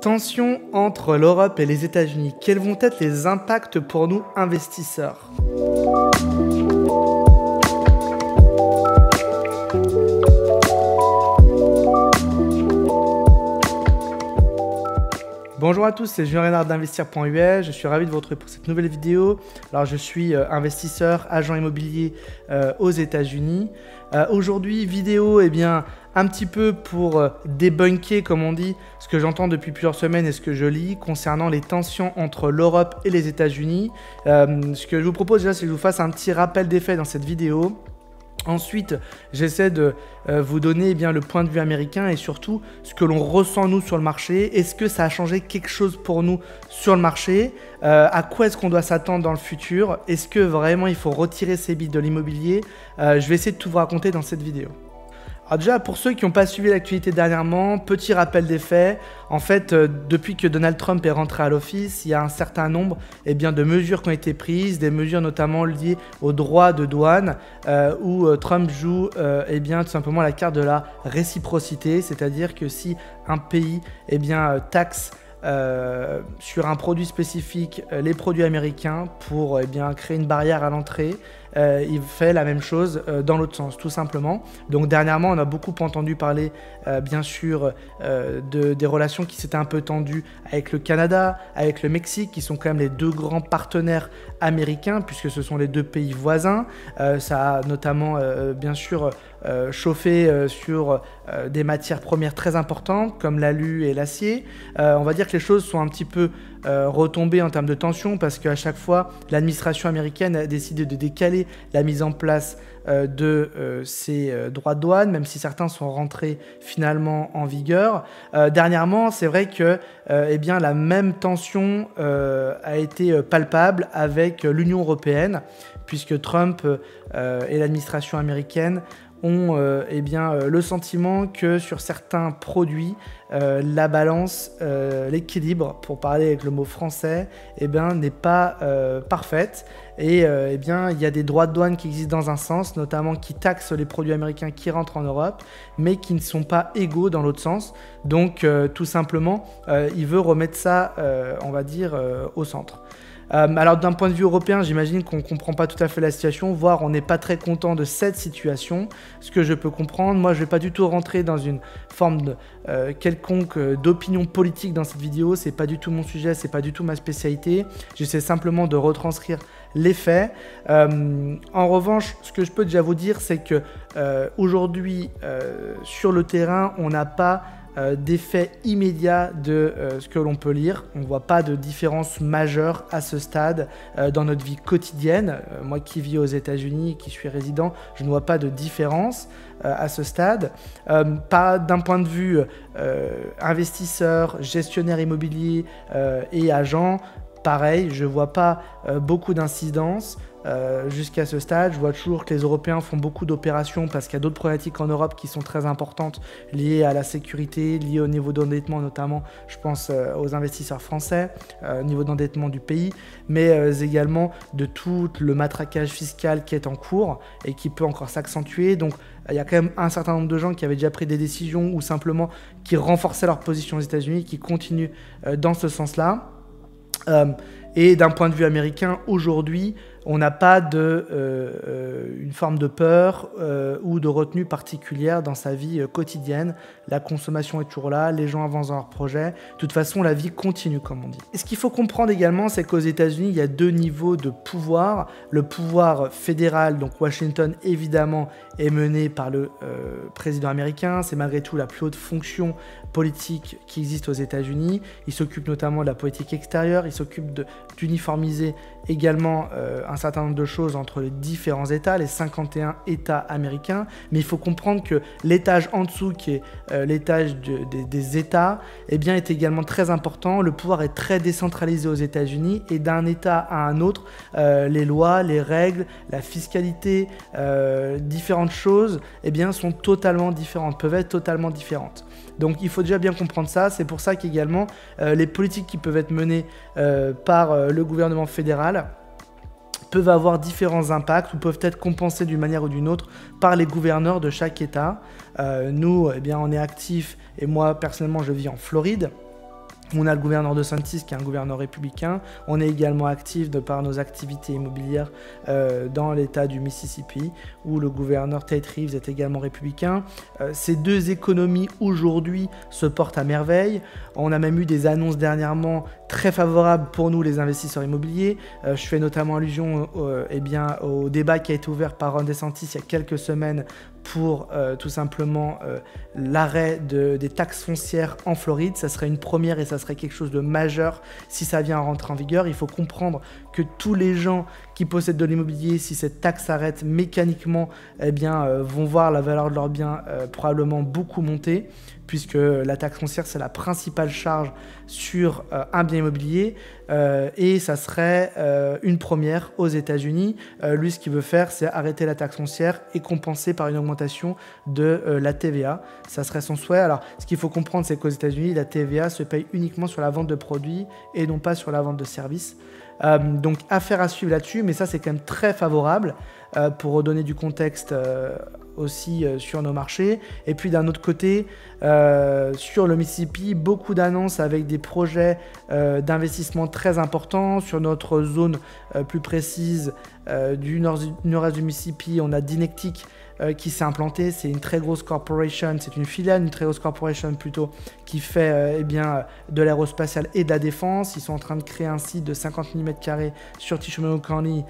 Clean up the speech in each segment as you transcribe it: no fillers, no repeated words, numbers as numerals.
Tension entre l'Europe et les États-Unis. Quels vont être les impacts pour nous investisseurs? Bonjour à tous, c'est Julien Renard d'Investir.us, je suis ravi de vous retrouver pour cette nouvelle vidéo. Alors je suis investisseur, agent immobilier aux États-Unis. Aujourd'hui, vidéo un petit peu pour débunker, comme on dit, ce que j'entends depuis plusieurs semaines et ce que je lis concernant les tensions entre l'Europe et les États-Unis. Ce que je vous propose déjà, c'est que je vous fasse un petit rappel des faits dans cette vidéo. Ensuite, j'essaie de vous donner le point de vue américain et surtout ce que l'on ressent nous sur le marché. Est-ce que ça a changé quelque chose pour nous sur le marché? À quoi est-ce qu'on doit s'attendre dans le futur? Est-ce que vraiment il faut retirer ses billes de l'immobilier? Je vais essayer de tout vous raconter dans cette vidéo. Alors déjà, pour ceux qui n'ont pas suivi l'actualité dernièrement, petit rappel des faits. En fait, depuis que Donald Trump est rentré à l'office, il y a un certain nombre de mesures qui ont été prises, des mesures notamment liées aux droits de douane, où Trump joue tout simplement la carte de la réciprocité, c'est-à-dire que si un pays taxe sur un produit spécifique les produits américains pour créer une barrière à l'entrée, il fait la même chose dans l'autre sens, tout simplement. Donc dernièrement, on a beaucoup entendu parler bien sûr des relations qui s'étaient un peu tendues avec le Canada, avec le Mexique, qui sont quand même les deux grands partenaires américains, puisque ce sont les deux pays voisins. Ça a notamment bien sûr chauffé sur des matières premières très importantes, comme l'alu et l'acier. On va dire que les choses sont un petit peu retombées en termes de tension, parce qu'à chaque fois, l'administration américaine a décidé de décaler la mise en place de ces droits de douane, même si certains sont rentrés finalement en vigueur. Dernièrement, c'est vrai que la même tension a été palpable avec l'Union européenne, puisque Trump et l'administration américaine ont le sentiment que sur certains produits, la balance, l'équilibre, pour parler avec le mot français, n'est pas parfaite. Et il y a des droits de douane qui existent dans un sens, notamment qui taxent les produits américains qui rentrent en Europe, mais qui ne sont pas égaux dans l'autre sens. Donc tout simplement, il veut remettre ça, au centre. Alors d'un point de vue européen, j'imagine qu'on ne comprend pas tout à fait la situation, voire on n'est pas très content de cette situation, ce que je peux comprendre. Moi, je ne vais pas du tout rentrer dans une forme de, quelconque d'opinion politique dans cette vidéo, c'est pas du tout mon sujet, c'est pas du tout ma spécialité. J'essaie simplement de retranscrire les faits. En revanche, ce que je peux déjà vous dire, c'est que aujourd'hui, sur le terrain, on n'a pas d'effet immédiat de ce que l'on peut lire. On ne voit pas de différence majeure à ce stade dans notre vie quotidienne. Moi qui vis aux États-Unis, qui suis résident, je ne vois pas de différence à ce stade. D'un point de vue investisseur, gestionnaire immobilier et agent, pareil, je ne vois pas beaucoup d'incidence jusqu'à ce stade. Je vois toujours que les Européens font beaucoup d'opérations parce qu'il y a d'autres problématiques en Europe qui sont très importantes liées à la sécurité, liées au niveau d'endettement notamment, je pense aux investisseurs français, au niveau d'endettement du pays, mais également de tout le matraquage fiscal qui est en cours et qui peut encore s'accentuer. Donc il y a quand même un certain nombre de gens qui avaient déjà pris des décisions ou simplement qui renforçaient leur position aux États-Unis, qui continuent dans ce sens-là. Et d'un point de vue américain, aujourd'hui, on n'a pas une forme de peur ou de retenue particulière dans sa vie quotidienne. La consommation est toujours là, les gens avancent dans leurs projets. De toute façon, la vie continue, comme on dit. Et ce qu'il faut comprendre également, c'est qu'aux États-Unis, il y a deux niveaux de pouvoir. Le pouvoir fédéral, donc Washington, évidemment, est mené par le président américain. C'est malgré tout la plus haute fonction politique qui existe aux États-Unis. Il s'occupe notamment de la politique extérieure, il s'occupe d'uniformiser également un certain nombre de choses entre les différents États, les 51 États américains. Mais il faut comprendre que l'étage en dessous, qui est l'étage des États, est également très important. Le pouvoir est très décentralisé aux États-Unis et d'un État à un autre, les lois, les règles, la fiscalité, différentes choses sont totalement différentes, peuvent être totalement différentes. Donc il faut déjà bien comprendre ça. C'est pour ça qu'également les politiques qui peuvent être menées par le gouvernement fédéral peuvent avoir différents impacts ou peuvent être compensés d'une manière ou d'une autre par les gouverneurs de chaque État. Nous, on est actifs et moi personnellement je vis en Floride. On a le gouverneur DeSantis qui est un gouverneur républicain. On est également actif de par nos activités immobilières dans l'état du Mississippi où le gouverneur Tate Reeves est également républicain. Ces deux économies aujourd'hui se portent à merveille. On a même eu des annonces dernièrement très favorables pour nous les investisseurs immobiliers. Je fais notamment allusion au débat qui a été ouvert par Ron DeSantis il y a quelques semaines pour tout simplement l'arrêt des taxes foncières en Floride. Ça serait une première et ça serait quelque chose de majeur si ça vient à rentrer en vigueur. Il faut comprendre que tous les gens qui possèdent de l'immobilier, si cette taxe s'arrête mécaniquement, vont voir la valeur de leurs biens probablement beaucoup monter, puisque la taxe foncière, c'est la principale charge sur un bien immobilier, et ça serait une première aux États-Unis. Lui, ce qu'il veut faire, c'est arrêter la taxe foncière et compenser par une augmentation de la TVA. Ça serait son souhait. Alors, ce qu'il faut comprendre, c'est qu'aux États-Unis, la TVA se paye uniquement sur la vente de produits et non pas sur la vente de services. Donc, affaire à suivre là-dessus, mais ça, c'est quand même très favorable pour redonner du contexte aussi sur nos marchés. Et puis d'un autre côté, sur le Mississippi, beaucoup d'annonces avec des projets d'investissement très importants. Sur notre zone plus précise du nord-est du Mississippi, on a Dynectic qui s'est implanté. C'est une très grosse corporation, c'est une filiale d'une très grosse corporation plutôt, qui fait de l'aérospatial et de la défense. Ils sont en train de créer un site de 50 000 m² sur Tishomingo County.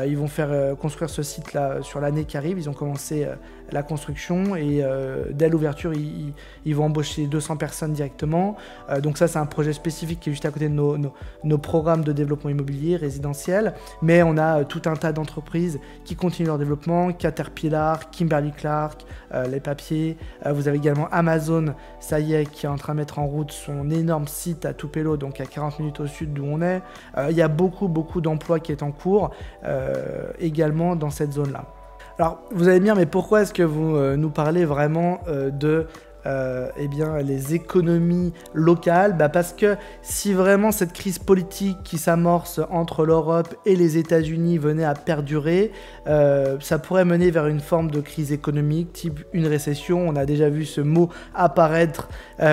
Ils vont faire construire ce site-là sur l'année qui arrive. Ils ont commencé la construction et dès l'ouverture, ils vont embaucher 200 personnes directement. Donc ça, c'est un projet spécifique qui est juste à côté de nos programmes de développement immobilier résidentiel. Mais on a tout un tas d'entreprises qui continuent leur développement, Caterpillar, Kimberly-Clark, les papiers. Vous avez également Amazon, ça y est, qui est en train de mettre en route son énorme site à Tupelo, donc à 40 minutes au sud d'où on est. Il y a beaucoup d'emplois qui est en cours également dans cette zone-là. Alors, vous allez me dire, mais pourquoi est-ce que vous nous parlez vraiment de les économies locales? Parce que si vraiment cette crise politique qui s'amorce entre l'Europe et les États-Unis venait à perdurer, ça pourrait mener vers une forme de crise économique, type une récession. On a déjà vu ce mot apparaître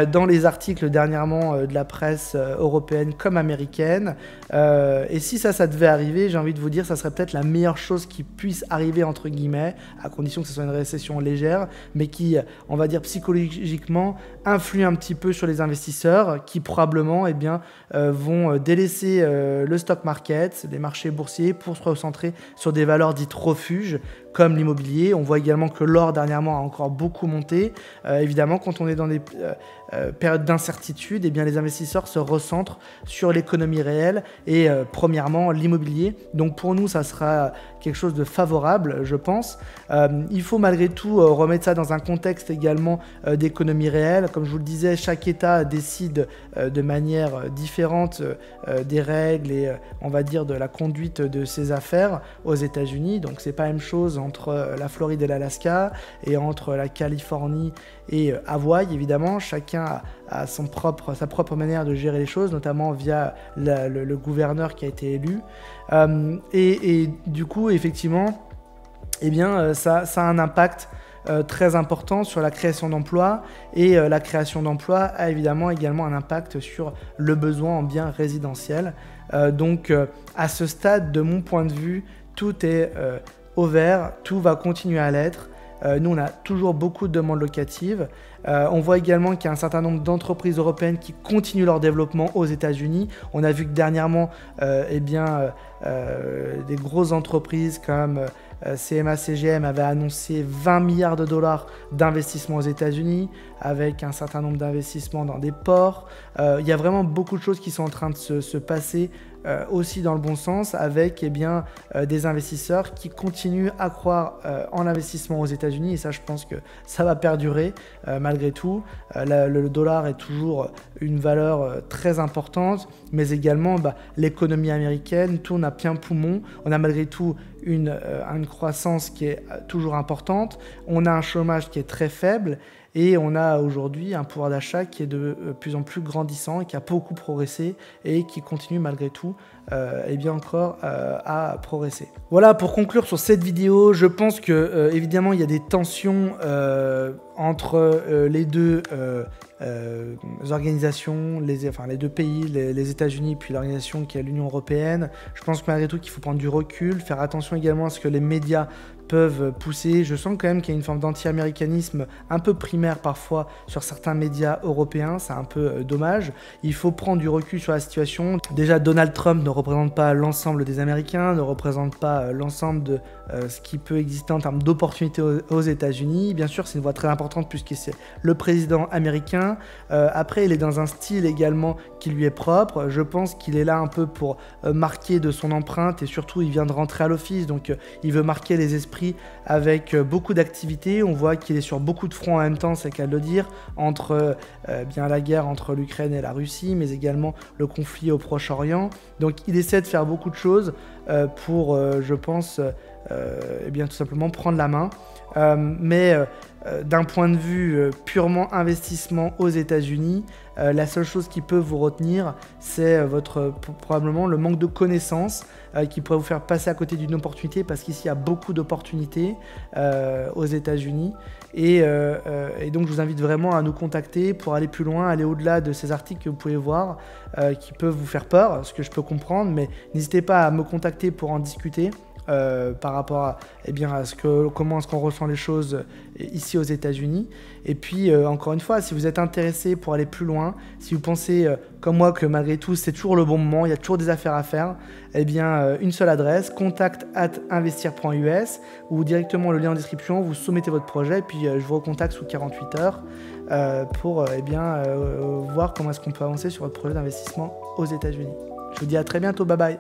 dans les articles dernièrement de la presse européenne comme américaine. Et si ça devait arriver, j'ai envie de vous dire, ça serait peut-être la meilleure chose qui puisse arriver, entre guillemets, à condition que ce soit une récession légère, mais qui, on va dire, psychologiquement, influe un petit peu sur les investisseurs qui probablement vont délaisser le stock market, les marchés boursiers, pour se recentrer sur des valeurs dites refuges, comme l'immobilier. On voit également que l'or dernièrement a encore beaucoup monté. Évidemment, quand on est dans des périodes d'incertitude, les investisseurs se recentrent sur l'économie réelle et premièrement l'immobilier. Donc pour nous, ça sera quelque chose de favorable, je pense. Il faut malgré tout remettre ça dans un contexte également d'économie réelle. Comme je vous le disais, chaque État décide de manière différente des règles et on va dire de la conduite de ses affaires aux États-Unis. Donc c'est pas la même chose entre la Floride et l'Alaska et entre la Californie et Hawaï. Évidemment, chacun a sa propre manière de gérer les choses, notamment via le gouverneur qui a été élu. Et du coup, effectivement, ça a un impact très important sur la création d'emplois et la création d'emplois a évidemment également un impact sur le besoin en biens résidentiels. Donc à ce stade, de mon point de vue, tout est au vert, tout va continuer à l'être. Nous, on a toujours beaucoup de demandes locatives. On voit également qu'il y a un certain nombre d'entreprises européennes qui continuent leur développement aux États-Unis. On a vu que dernièrement, des grosses entreprises comme CMA-CGM avaient annoncé 20 milliards de dollars d'investissement aux États-Unis, avec un certain nombre d'investissements dans des ports. Il y a vraiment beaucoup de choses qui sont en train de se passer aussi dans le bon sens, avec des investisseurs qui continuent à croire en l'investissement aux États-Unis, et ça, je pense que ça va perdurer malgré tout. Le dollar est toujours une valeur très importante, mais également l'économie américaine tourne à plein poumon. On a malgré tout une croissance qui est toujours importante, on a un chômage qui est très faible, et on a aujourd'hui un pouvoir d'achat qui est de plus en plus grandissant et qui a beaucoup progressé et qui continue malgré tout encore à progresser. Voilà, pour conclure sur cette vidéo, je pense que évidemment il y a des tensions entre les deux organisations, les deux pays, les États-Unis puis l'organisation qui est l'Union européenne. Je pense malgré tout qu'il faut prendre du recul, faire attention également à ce que les médias peuvent pousser. Je sens quand même qu'il y a une forme d'anti-américanisme un peu primaire parfois sur certains médias européens, c'est un peu dommage. Il faut prendre du recul sur la situation. Déjà, Donald Trump ne représente pas l'ensemble des Américains, ne représente pas l'ensemble de ce qui peut exister en termes d'opportunités aux États-Unis. Bien sûr, c'est une voix très importante puisque c'est le président américain. Après, il est dans un style également qui lui est propre. Je pense qu'il est là un peu pour marquer de son empreinte et surtout, il vient de rentrer à l'office, donc il veut marquer les esprits avec beaucoup d'activités. On voit qu'il est sur beaucoup de fronts en même temps, c'est le cas de le dire, entre bien la guerre entre l'Ukraine et la Russie, mais également le conflit au Proche-Orient. Donc il essaie de faire beaucoup de choses pour, je pense, eh bien, tout simplement prendre la main. Mais d'un point de vue purement investissement aux États-Unis, la seule chose qui peut vous retenir, c'est probablement le manque de connaissances qui pourrait vous faire passer à côté d'une opportunité, parce qu'ici il y a beaucoup d'opportunités aux États-Unis. Et donc je vous invite vraiment à nous contacter pour aller plus loin, aller au-delà de ces articles que vous pouvez voir qui peuvent vous faire peur, ce que je peux comprendre, mais n'hésitez pas à me contacter pour en discuter. Par rapport à, comment est-ce qu'on ressent les choses ici aux États-Unis. Et puis, encore une fois, si vous êtes intéressé pour aller plus loin, si vous pensez, comme moi, que malgré tout, c'est toujours le bon moment, il y a toujours des affaires à faire, eh bien, une seule adresse, contact@investir.us, ou directement le lien en description, vous soumettez votre projet, et puis je vous recontacte sous 48 heures pour voir comment est-ce qu'on peut avancer sur votre projet d'investissement aux États-Unis. Je vous dis à très bientôt, bye bye.